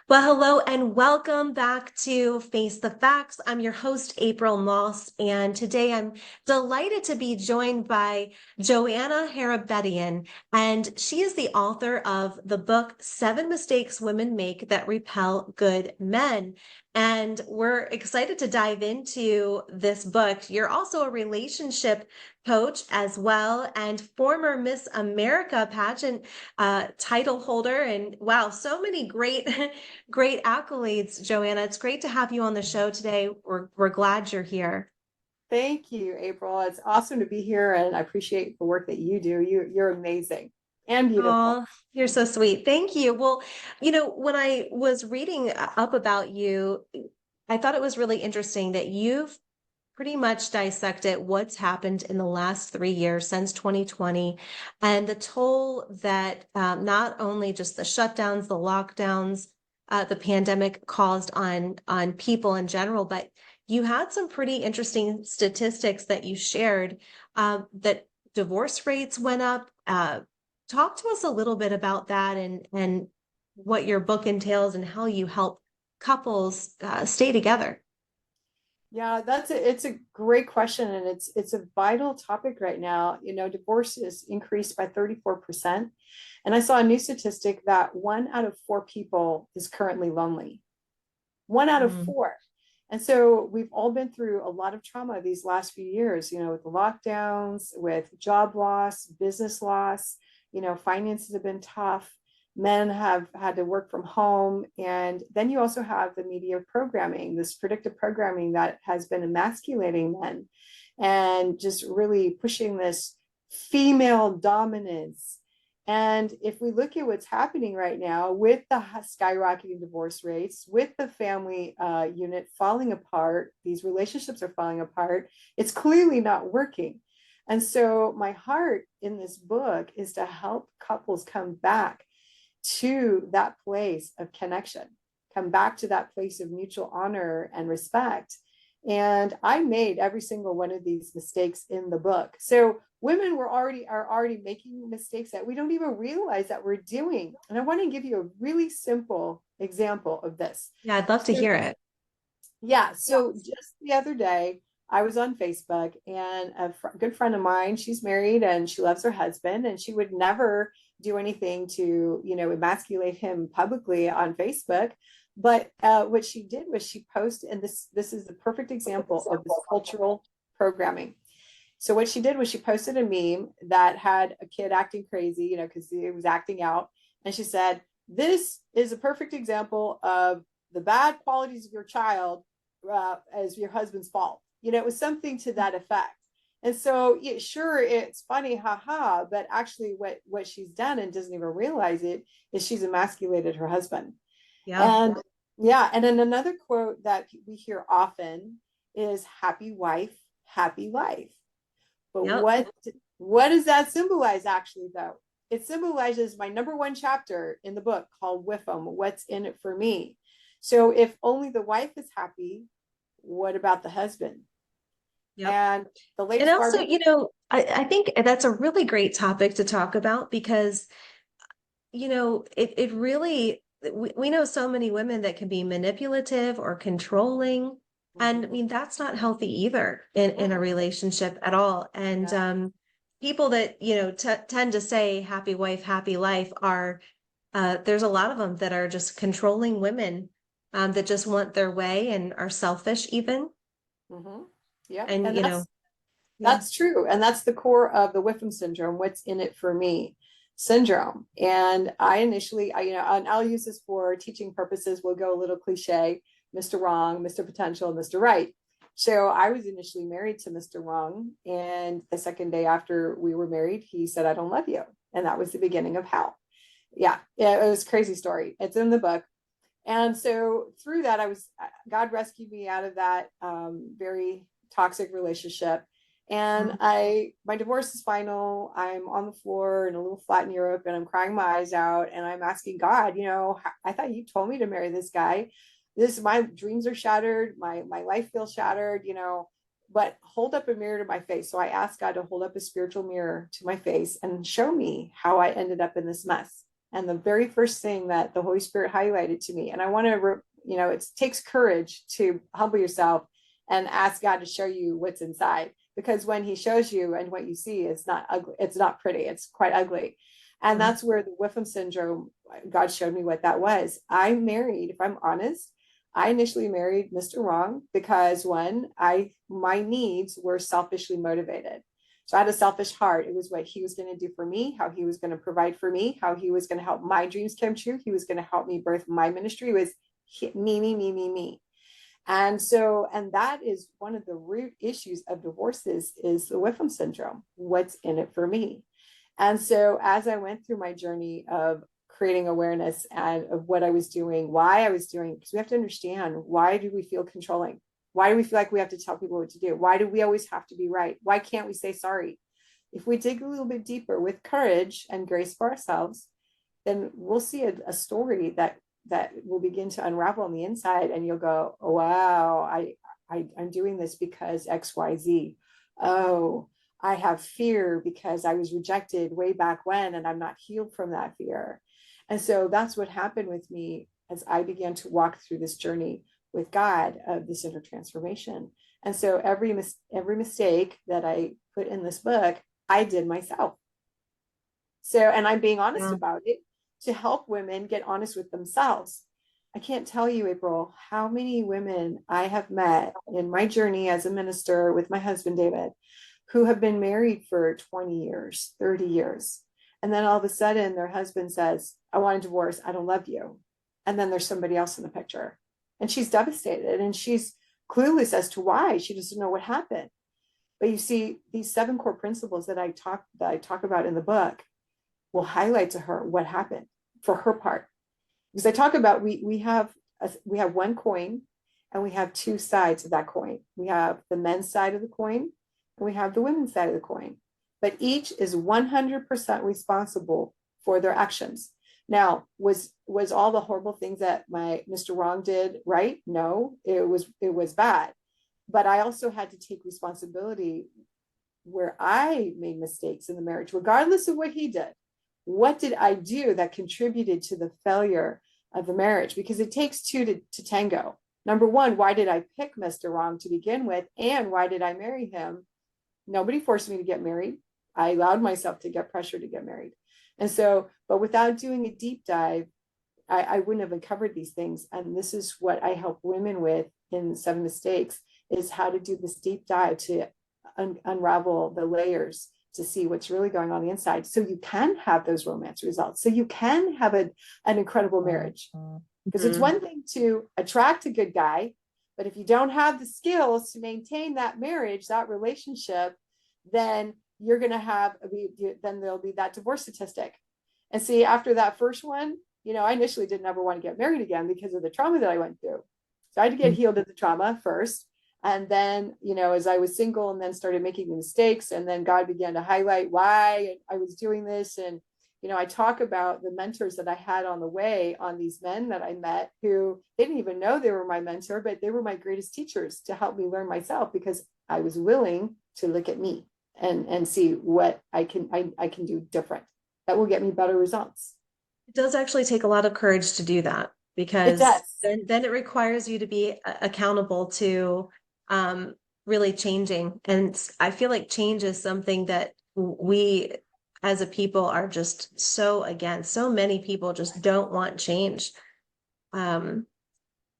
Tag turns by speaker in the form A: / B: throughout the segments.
A: Well, hello and welcome back to Face the Facts. I'm your host, April Moss, and today I'm delighted to be joined by Joanna Hairabedian, and she is the author of the book, Seven Mistakes Women Make That Repel Good Men. And we're excited to dive into this book. You're also a relationship coach as well, and former Miss America pageant title holder. And wow, so many great accolades, Joanna. It's great to have you on the show today. We're glad you're here.
B: Thank you, April. It's awesome to be here, and I appreciate the work that you do. You're amazing and beautiful.
A: Oh, you're so sweet. Thank you. Well, when I was reading up about you, I thought it was really interesting that you've pretty much dissected what's happened in the last 3 years since 2020 and the toll that not only just the shutdowns, the lockdowns, the pandemic caused on people in general, but you had some pretty interesting statistics that you shared that divorce rates went up. Talk to us a little bit about that and what your book entails and how you help couples stay together.
B: Yeah, it's a great question, and it's a vital topic right now. Divorce is increased by 34%. And I saw a new statistic that 1 out of 4 people is currently lonely. One out of
A: Mm.
B: four. And so we've all been through a lot of trauma these last few years, with the lockdowns, with job loss, business loss, finances have been tough. Men have had to work from home. And then you also have the media programming, this predictive programming that has been emasculating men and just really pushing this female dominance. And if we look at what's happening right now with the skyrocketing divorce rates, with the family unit falling apart, these relationships are falling apart, it's clearly not working. And so my heart in this book is to help couples come back to that place of connection, come back to that place of mutual honor and respect. And I made every single one of these mistakes in the book. So women are already making mistakes that we don't even realize that we're doing. And I want to give you a really simple example of this.
A: Yeah, I'd love to
B: So
A: hear it.
B: yeah, so just the other day, I was on Facebook, and a good friend of mine, she's married and she loves her husband, and she would never do anything to, emasculate him publicly on Facebook. But what she did was she posted, and this is the perfect example of this cultural programming. So what she did was she posted a meme that had a kid acting crazy, because he was acting out. And she said, "This is a perfect example of the bad qualities of your child as your husband's fault." It was something to that effect. And so, yeah, sure, it's funny, haha, but actually, what she's done and doesn't even realize it is she's emasculated her husband.
A: Yeah.
B: And yeah, and then another quote that we hear often is "happy wife, happy life." But
A: Yep.
B: what does that symbolize actually, though? It symbolizes my number one chapter in the book called WIFM, What's in It for Me. So if only the wife is happy, what about the husband?
A: Yep.
B: And the
A: And
B: latest
A: also,
B: Barbara,
A: I think that's a really great topic to talk about because, it really, we know so many women that can be manipulative or controlling. And I
B: mm-hmm,
A: mean, that's not healthy either in a
B: mm-mm,
A: relationship at all. And
B: yeah,
A: people that, tend to say happy wife, happy life are, there's a lot of them that are just controlling women that just want their way and are selfish even.
B: mm-hmm, yeah,
A: And,
B: and
A: yeah.
B: that's true. And that's the core of the Whipham syndrome, what's in it for me syndrome. And I initially, and I'll use this for teaching purposes. We'll go a little cliche, Mr. Wrong, Mr. Potential, Mr. Right. So I was initially married to Mr. Wrong. And the second day after we were married, he said, "I don't love you." And that was the beginning of hell. Yeah, it was a crazy story. It's in the book. And so through that, God rescued me out of that very toxic relationship. And
A: Mm.
B: my divorce is final. I'm on the floor in a little flat in Europe, and I'm crying my eyes out. And I'm asking God, I thought you told me to marry this guy. My dreams are shattered. My life feels shattered, but hold up a mirror to my face. So I asked God to hold up a spiritual mirror to my face and show me how I ended up in this mess. And the very first thing that the Holy Spirit highlighted to me, and I want to, it takes courage to humble yourself and ask God to show you what's inside. Because when he shows you and what you see, it's not ugly, it's not pretty, it's quite ugly. And that's where the Whipham syndrome, God showed me what that was. I married, if I'm honest, I initially married Mr. Wrong because my needs were selfishly motivated. So I had a selfish heart. It was what he was going to do for me, how he was going to provide for me, how he was going to help my dreams come true. He was going to help me birth my ministry. It was me. And that is one of the root issues of divorces is the Whipham syndrome. What's in it for me? And so as I went through my journey of creating awareness and of what I was doing, why I was doing, because we have to understand, why do we feel controlling? Why do we feel like we have to tell people what to do? Why do we always have to be right? Why can't we say sorry? If we dig a little bit deeper with courage and grace for ourselves, then we'll see a story that will begin to unravel on the inside, and you'll go, oh, wow, I'm doing this because XYZ. Oh, I have fear because I was rejected way back when, and I'm not healed from that fear. And so that's what happened with me as I began to walk through this journey with God of this inner transformation. And so every mistake that I put in this book, I did myself. So, and I'm being honest about it to help women get honest with themselves. I can't tell you, April, how many women I have met in my journey as a minister with my husband, David, who have been married for 20 years, 30 years. And then all of a sudden their husband says, I want a divorce. I don't love you. And then there's somebody else in the picture. And she's devastated and she's clueless as to why. She doesn't know what happened. But you see, these 7 core principles that I talk about in the book will highlight to her what happened for her part. Because I talk about we have one coin and we have 2 sides of that coin. We have the men's side of the coin and we have the women's side of the coin. But each is 100% responsible for their actions. Now, was all the horrible things that my Mr. Wrong did right? No, it was bad. But I also had to take responsibility where I made mistakes in the marriage, regardless of what he did. What did I do that contributed to the failure of the marriage? Because it takes 2 to tango. Number one, why did I pick Mr. Wrong to begin with? And why did I marry him? Nobody forced me to get married. I allowed myself to get pressure to get married. And so, but without doing a deep dive, I wouldn't have uncovered these things. And this is what I help women with in 7 Mistakes, is how to do this deep dive to unravel the layers to see what's really going on the inside. So you can have those romance results. So you can have an incredible marriage. Because it's one thing to attract a good guy, but if you don't have the skills to maintain that marriage, that relationship, then you're going to then there'll be that divorce statistic. And see, after that first one, I initially didn't ever want to get married again because of the trauma that I went through. So I had to get healed of the trauma first. And then, as I was single and then started making the mistakes, and then God began to highlight why I was doing this. And, I talk about the mentors that I had on the way, on these men that I met who didn't even know they were my mentor, but they were my greatest teachers to help me learn myself, because I was willing to look at me and see what I can do different that will get me better results.
A: It does actually take a lot of courage to do that, because then it requires you to be accountable to really changing. And I feel like change is something that we as a people are just so against. So many people just don't want change. But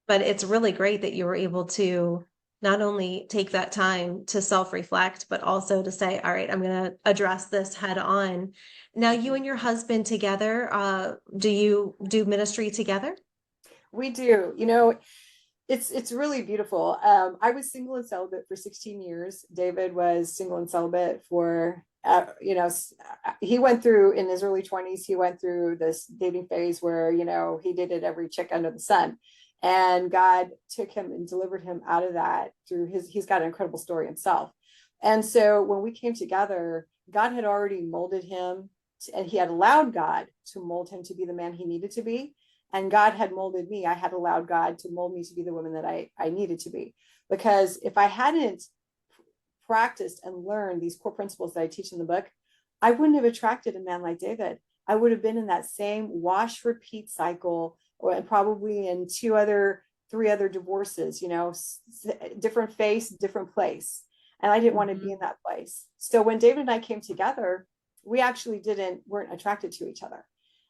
A: it's really great that you were able to not only take that time to self-reflect, but also to say, all right, I'm going to address this head on. Now, you and your husband together, do you do ministry together?
B: We do. It's really beautiful. I was single and celibate for 16 years. David was single and celibate for, he went through in his early 20s, he went through this dating phase where, he dated every chick under the sun. And God took him and delivered him out of that through he's got an incredible story himself. And so when we came together, God had already molded him, and he had allowed God to mold him to be the man he needed to be. And God had molded me. I had allowed God to mold me to be the woman that I needed to be. Because if I hadn't practiced and learned these core principles that I teach in the book, I wouldn't have attracted a man like David. I would have been in that same wash repeat cycle, or probably in three other divorces, different face, different place. And I didn't want to be
A: Mhm.
B: in that place. So when David and I came together, we actually weren't attracted to each other.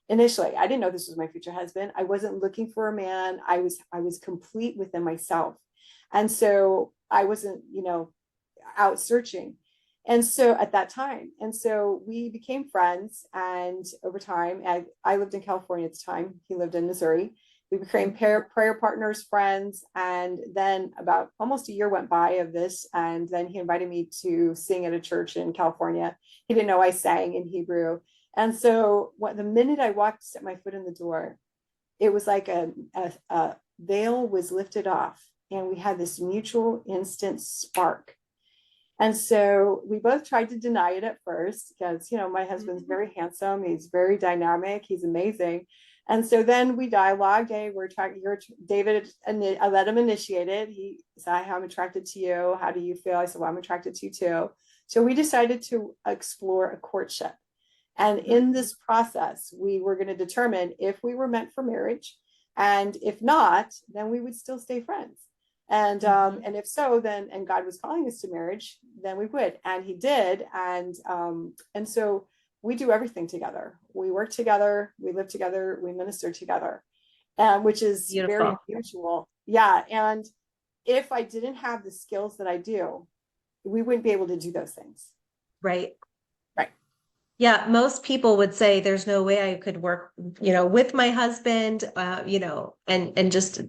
B: Initially, I didn't know this was my future husband. I wasn't looking for a man. I was complete within myself. And so I wasn't, out searching. And so at that time, and so we became friends. And over time, I lived in California at the time. He lived in Missouri. We became prayer partners, friends. And then about almost a year went by of this. And then he invited me to sing at a church in California. He didn't know I sang in Hebrew. And so the minute I set my foot in the door, it was like a veil was lifted off. And we had this mutual instant spark. And so we both tried to deny it at first because, my husband's
A: Mhm.
B: very handsome. He's very dynamic. He's amazing. And so then we dialogued. Hey, David, and I let him initiate it. He said, I'm attracted to you. How do you feel? I said, well, I'm attracted to you too. So we decided to explore a courtship. And in this process, we were going to determine if we were meant for marriage. And if not, then we would still stay friends.
A: Mhm.
B: And if so, then and God was calling us to marriage, then we would. And he did. And so we do everything together. We work together, we live together, we minister together, which is very
A: Beautiful.
B: unusual. Yeah. And if I didn't have the skills that I do, we wouldn't be able to do those things.
A: Right.
B: Right.
A: Yeah, most people would say there's no way I could work, with my husband, and just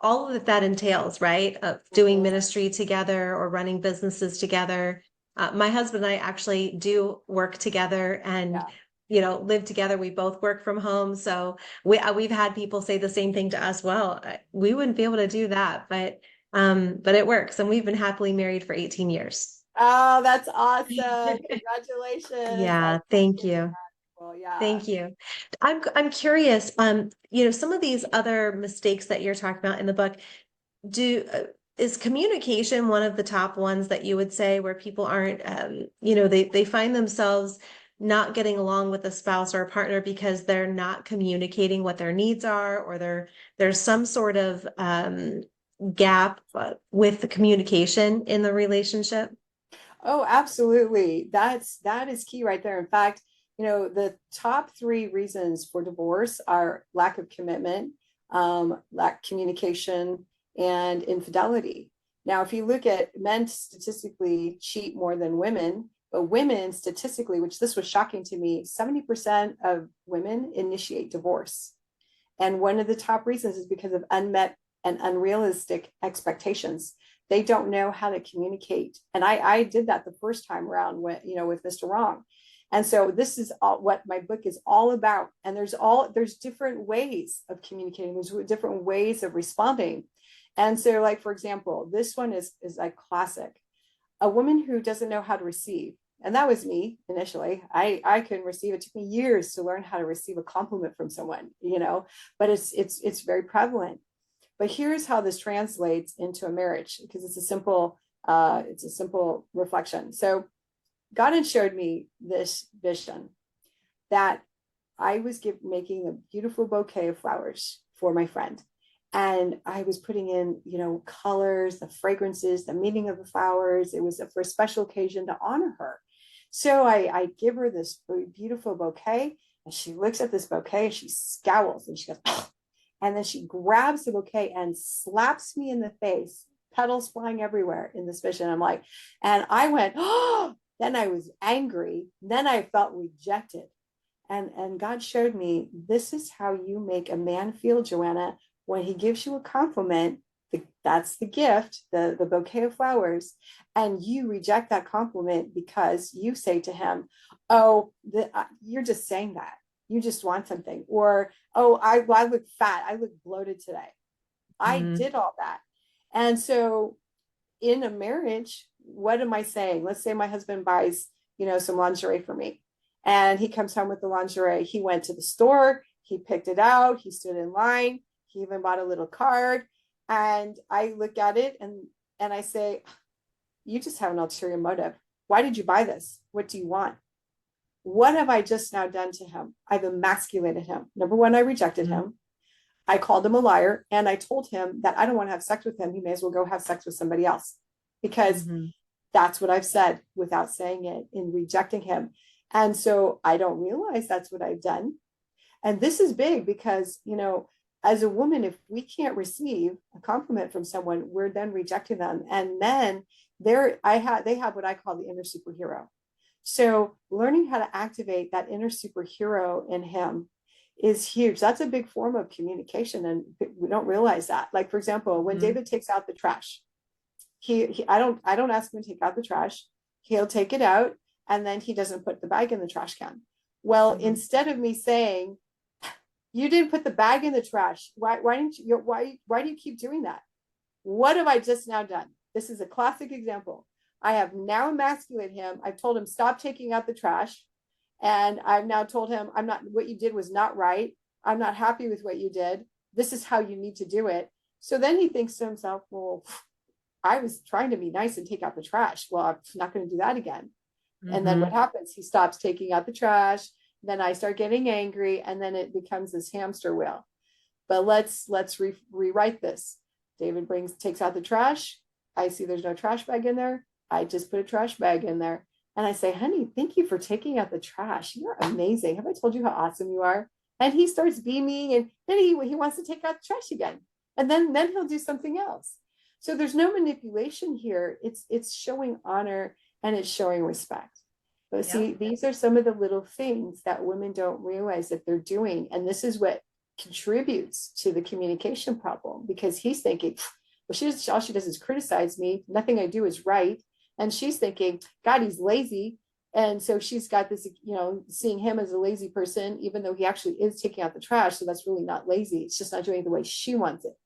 A: all of that entails, right? Of doing
B: Mhm.
A: ministry together or running businesses together. My husband and I actually do work together and,
B: Yeah.
A: live together. We both work from home. So we've had people say the same thing to us. Well, we wouldn't be able to do that, but it works. And we've been happily married for 18 years.
B: Oh, that's awesome. Congratulations.
A: Yeah,
B: That's
A: thank
B: really
A: you.
B: cool. Yeah.
A: Thank you. I'm curious, some of these other mistakes that you're talking about in the book, do is communication one of the top ones that you would say where people aren't, they find themselves not getting along with a spouse or a partner because they're not communicating what their needs are, or there's some sort of gap with the communication in the relationship?
B: Oh, absolutely. That is key right there. In fact, the top three reasons for divorce are lack of commitment, lack communication, and infidelity. Now, if you look at men statistically cheat more than women, but women statistically, which this was shocking to me, 70% of women initiate divorce. And one of the top reasons is because of unmet and unrealistic expectations. They don't know how to communicate. And I did that the first time around with Mr. Wrong. And so this is what my book is all about. And there's different ways of communicating. There's different ways of responding. And so, like, for example, this one is like classic. A woman who doesn't know how to receive, and that was me initially. I couldn't receive. It took me years to learn how to receive a compliment from someone, but it's very prevalent. But here's how this translates into a marriage, because it's a simple reflection. So God had showed me this vision that I was making a beautiful bouquet of flowers for my friend. And I was putting in, colors, the fragrances, the meaning of the flowers. It was for a special occasion to honor her. So I give her this beautiful bouquet, and she looks at this bouquet and she scowls and she goes, oh. And then she grabs the bouquet and slaps me in the face, petals flying everywhere in this vision. I'm like, and I went, oh, then I was angry. Then I felt rejected. And God showed me, this is how you make a man feel, Joanna, when he gives you a compliment. That's the gift, the bouquet of flowers, and you reject that compliment because you say to him, oh, you're just saying that, you just want something, or oh, I look fat, I look bloated today. I
A: Mm.
B: did all that. And so in a marriage, what am I saying? Let's say my husband buys, some lingerie for me, and he comes home with the lingerie. He went to the store, he picked it out, he stood in line, he even bought a little card. And I look at it and I say, you just have an ulterior motive. Why did you buy this? What do you want? what have I just now done to him? I've emasculated him. Number one, I rejected
A: Mhm.
B: him. I called him a liar, and I told him that I don't want to have sex with him. He may as well go have sex with somebody else, because
A: Mhm.
B: that's what I've said without saying it in rejecting him. And so I don't realize that's what I've done. And this is big because, as a woman, if we can't receive a compliment from someone, we're then rejecting them. And men, they have what I call the inner superhero. So learning how to activate that inner superhero in him is huge. That's a big form of communication, and we don't realize that. Like, for example, when
A: Mhm.
B: David takes out the trash, I don't ask him to take out the trash. He'll take it out, and then he doesn't put the bag in the trash can. Well,
A: Mhm.
B: instead of me saying, you didn't put the bag in the trash, why didn't you, why do you keep doing that? What have I just now done? This is a classic example. I have now emasculated him. I've told him, stop taking out the trash. And I've now told him, what you did was not right. I'm not happy with what you did. This is how you need to do it. So then he thinks to himself, well, I was trying to be nice and take out the trash. Well, I'm not going to do that again. And then what
A: Mhm.
B: happens? He stops taking out the trash. Then I start getting angry, and then it becomes this hamster wheel. But let's rewrite this. David takes out the trash. I see there's no trash bag in there. I just put a trash bag in there. And I say, honey, thank you for taking out the trash. You're amazing. Have I told you how awesome you are? And he starts beaming, and then he wants to take out the trash again. And then he'll do something else. So there's no manipulation here. It's showing honor, and it's showing respect. But
A: Yep.
B: see, these are some of the little things that women don't realize that they're doing. And this is what contributes to the communication problem, because he's thinking, well, all she does is criticize me. Nothing I do is right. And she's thinking, God, he's lazy. And so she's got this, seeing him as a lazy person, even though he actually is taking out the trash. So that's really not lazy. It's just not doing it the way she wants it.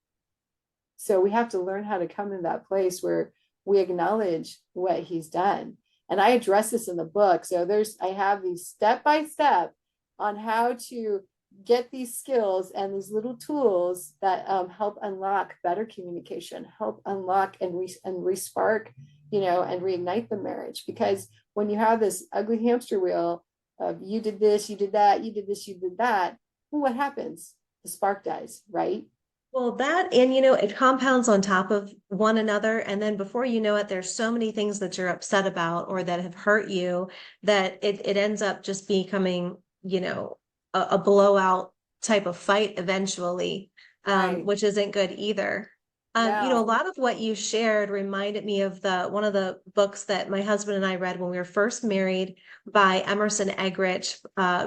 B: So we have to learn how to come in that place where we acknowledge what he's done. And I address this in the book. So I have these step by step on how to get these skills and these little tools that help unlock better communication, help unlock and respark, and reignite the marriage. Because when you have this ugly hamster wheel of you did this, you did that, you did this, you did that, well, what happens? The spark dies, right?
A: Well, that, and it compounds on top of one another. And then before you know it, there's so many things that you're upset about or that have hurt you that it ends up just becoming, a blowout type of fight eventually,
B: Right.
A: which isn't good either. A
B: No.
A: lot of what you shared reminded me of the one of the books that my husband and I read when we were first married by Emerson Eggerichs,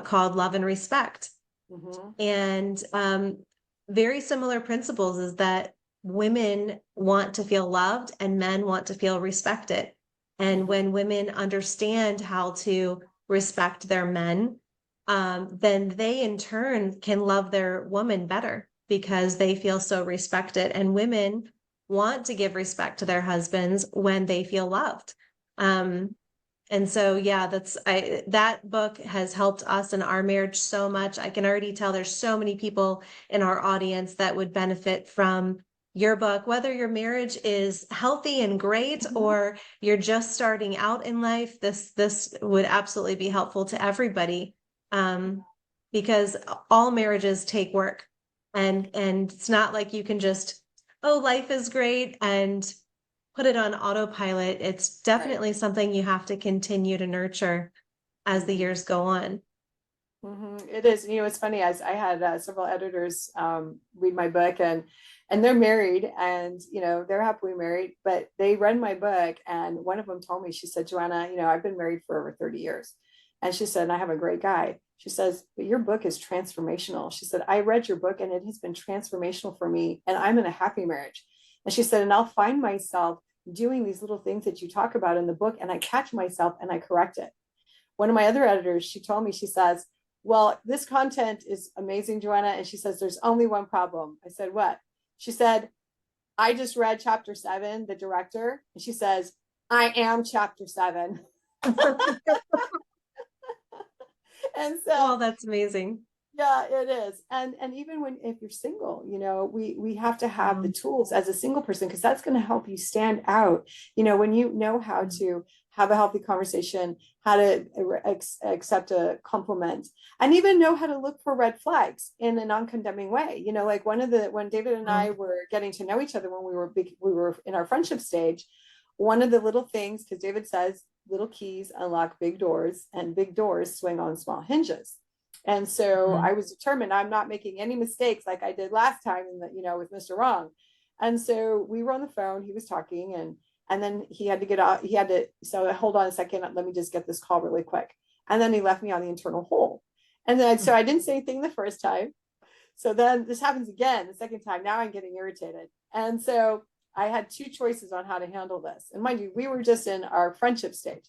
A: called Love and Respect.
B: Mm-hmm.
A: And very similar principles is that women want to feel loved and men want to feel respected. And
B: Mm-hmm.
A: when women understand how to respect their men, then they in turn can love their woman better because they feel so respected. And women want to give respect to their husbands when they feel loved. Um, and so, yeah, that book has helped us in our marriage so much. I can already tell there's so many people in our audience that would benefit from your book, whether your marriage is healthy and great
B: Mm-hmm.
A: or you're just starting out in life. This would absolutely be helpful to everybody, um, because all marriages take work, and it's not like you can just, oh, life is great and put it on autopilot. It's
B: Right.
A: definitely something you have to continue to nurture as the
B: Mm-hmm.
A: years go on.
B: Mm-hmm. It is. It's funny. As I had several editors read my book, and they're married, and they're happily married, but they read my book, and one of them told me, she said, Joanna, I've been married for over 30 years, and she said, and I have a great guy. She says, but your book is transformational. She said, I read your book, and it has been transformational for me, and I'm in a happy marriage. And she said, and I'll find myself doing these little things that you talk about in the book, and I catch myself and I correct it. One of my other editors, she told me, she says, well, this content is amazing, Joanna. And she says, there's only one problem. I said, what? She said, I just read chapter 7, the director. And she says, I am chapter 7. And
A: Oh,
B: so
A: that's amazing.
B: Yeah, it is. And even when if you're single, we have to have the
A: Um,
B: tools as a single person, because that's going to help you stand out. When you know how to have a healthy conversation, how to accept a compliment, and even know how to look for red flags in a non-condemning way. Like when David and I were getting to know each other, when we were in our friendship stage, one of the little things, because David says little keys unlock big doors and big doors swing on small hinges. And so
A: mhm.
B: I was determined I'm not making any mistakes like I did last time with Mr. Wrong. And so we were on the phone, he was talking, and then he had to get out. So hold on a second, let me just get this call really quick. And then he left me on the internal hold. And then so I didn't say anything the first time. So then this happens again the second time. Now I'm getting irritated. And so I had two choices on how to handle this. And mind you, we were just in our friendship stage.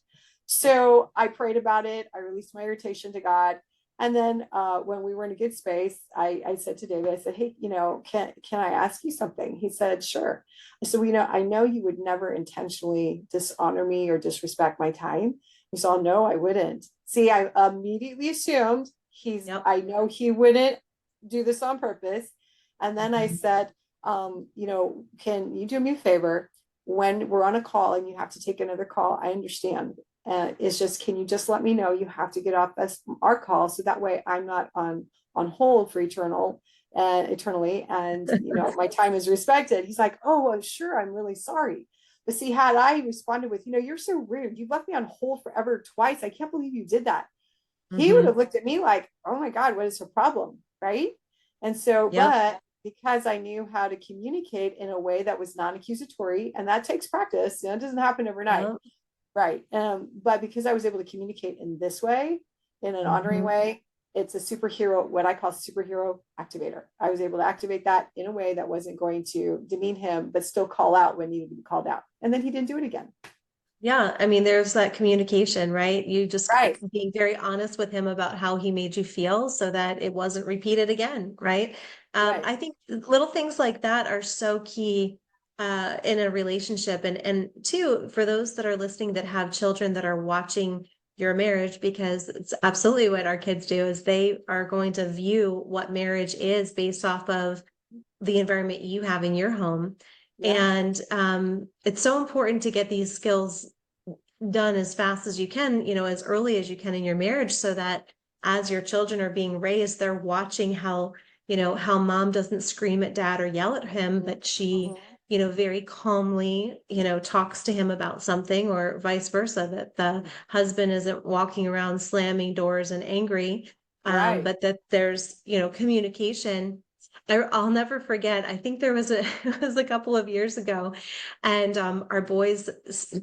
B: So I prayed about it. I released my irritation to God. And then when we were in a good space, I said to David, I said, hey, can I ask you something? He said, sure. I said, well, I know you would never intentionally dishonor me or disrespect my time. He said, oh, no, I wouldn't. See, I immediately assumed
A: Yep.
B: I know he wouldn't do this on purpose. And then I
A: Mhm.
B: said, can you do me a favor? When we're on a call and you have to take another call, I understand. It's just, can you just let me know you have to get off our call, so that way I'm not on hold for eternally, and my time is respected. He's like, oh, well, sure, I'm really sorry. But see, had I responded with, you're so rude, you left me on hold forever twice, I can't believe you did that, he would
A: Mhm.
B: have looked at me like, oh my God, what is her problem? Right. And so,
A: Yep.
B: but because I knew how to communicate in a way that was non accusatory, and that takes practice, it doesn't happen overnight.
A: Yep.
B: Right. But because I was able to communicate in this way, in an honoring
A: Mhm.
B: way, it's a superhero, what I call superhero activator. I was able to activate that in a way that wasn't going to demean him, but still call out when needed to be called out. And then he didn't do it again.
A: Yeah, I mean, there's that communication, right? You just
B: Right.
A: being very honest with him about how he made you feel so that it wasn't repeated again, right?
B: Right.
A: I think little things like that are so key in a relationship. And two, for those that are listening that have children that are watching your marriage, because it's absolutely what our kids do, is they are going to view what marriage is based off of the environment you have in your home.
B: Yeah.
A: And it's so important to get these skills done as fast as you can, as early as you can in your marriage, so that as your children are being raised, they're watching how mom doesn't scream at dad or yell at him, but she,
B: Mm-hmm.
A: very calmly, talks to him about something, or vice versa, that the husband isn't walking around slamming doors and angry,
B: Right.
A: but that there's, communication. I'll never forget. I think there was it was a couple of years ago, and our boys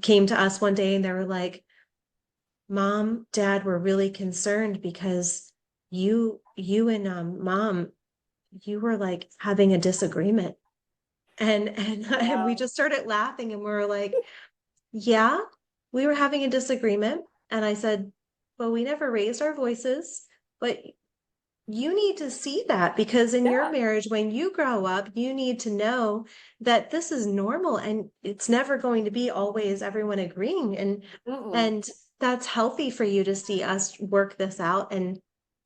A: came to us one day and they were like, Mom, Dad, we're really concerned because you and mom, you were like having a disagreement. And we
B: Wow.
A: just started laughing and we were like, yeah, we were having a disagreement. And I said, well, we never raised our voices, but you need to see that, because in your
B: Yeah.
A: marriage, when you grow up, you need to know that this is normal and it's never going to be always everyone agreeing.
B: Mm-mm.
A: And that's healthy for you to see us work this out. And,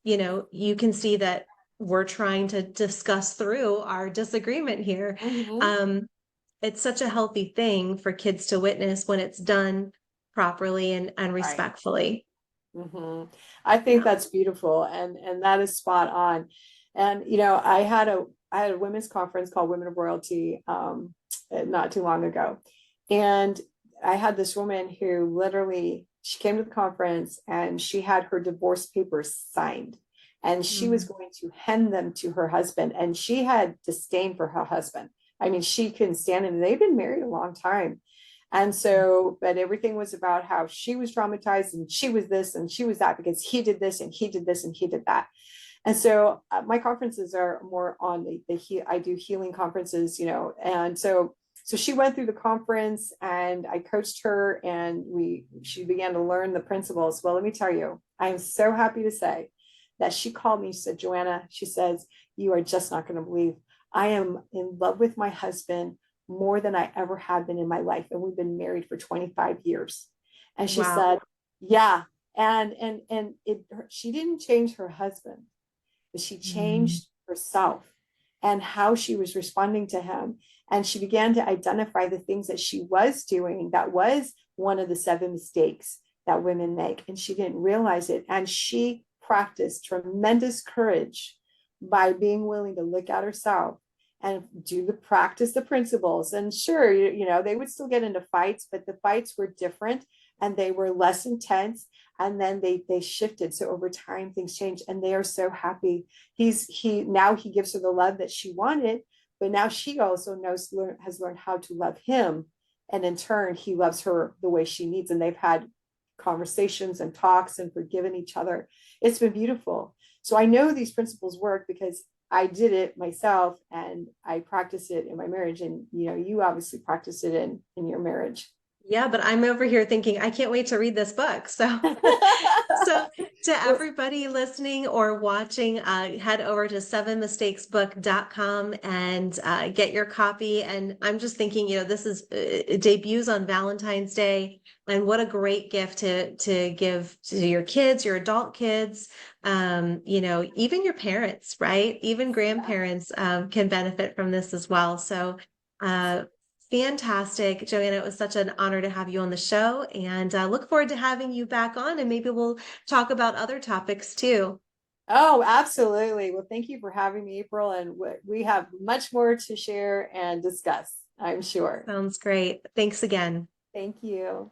A: you can see that we're trying to discuss through our disagreement here.
B: Mm-hmm.
A: Um, it's such a healthy thing for kids to witness when it's done properly and
B: Right.
A: respectfully.
B: Mm-hmm. I think
A: Yeah.
B: that's beautiful, and that is spot on. And I had a women's conference called Women of Royalty not too long ago, and I had this woman who literally she came to the conference and she had her divorce papers signed, and she was
A: Mm.
B: going to hand them to her husband, and she had disdain for her husband. I mean, she couldn't stand him. They've been married a long time. And so, but everything was about how she was traumatized and she was this and she was that because he did this and he did this and he did that. And so my conferences are more on I do healing conferences, and so she went through the conference and I coached her and she began to learn the principles. Well, let me tell you, I'm so happy to say that she called me, she said, Joanna, she says, you are just not going to believe. I am in love with my husband more than I ever have been in my life. And we've been married for 25 years. And she
A: Wow.
B: said, yeah. And she didn't change her husband. but she
A: Mm.
B: changed herself and how she was responding to him. And she began to identify the things that she was doing that was one of the 7 mistakes that women make. And she didn't realize it. And she practiced tremendous courage by being willing to look at herself and do the practice, the principles. And sure, they would still get into fights, but the fights were different and they were less intense. And then they shifted. So over time, things changed, and they are so happy. He gives her the love that she wanted, but now she also has learned how to love him, and in turn, he loves her the way she needs. And they've had conversations and talks and forgiven each other. It's been beautiful. So I know these principles work because I did it myself and I practice it in my marriage. And you obviously practice it in your marriage.
A: Yeah, but I'm over here thinking, I can't wait to read this book. So, so to
B: Well,
A: everybody listening or watching, head over to sevenmistakesbook.com and get your copy. And I'm just thinking, this is it debuts on Valentine's Day, and what a great gift to give to your kids, your adult kids, even your parents, right? Even
B: yeah.
A: grandparents can benefit from this as well. So. Fantastic, Joanna. It was such an honor to have you on the show, and look forward to having you back on, and maybe we'll talk about other topics too.
B: Oh, absolutely. Well, thank you for having me, April. And we have much more to share and discuss, I'm sure.
A: Sounds great. Thanks again.
B: Thank you.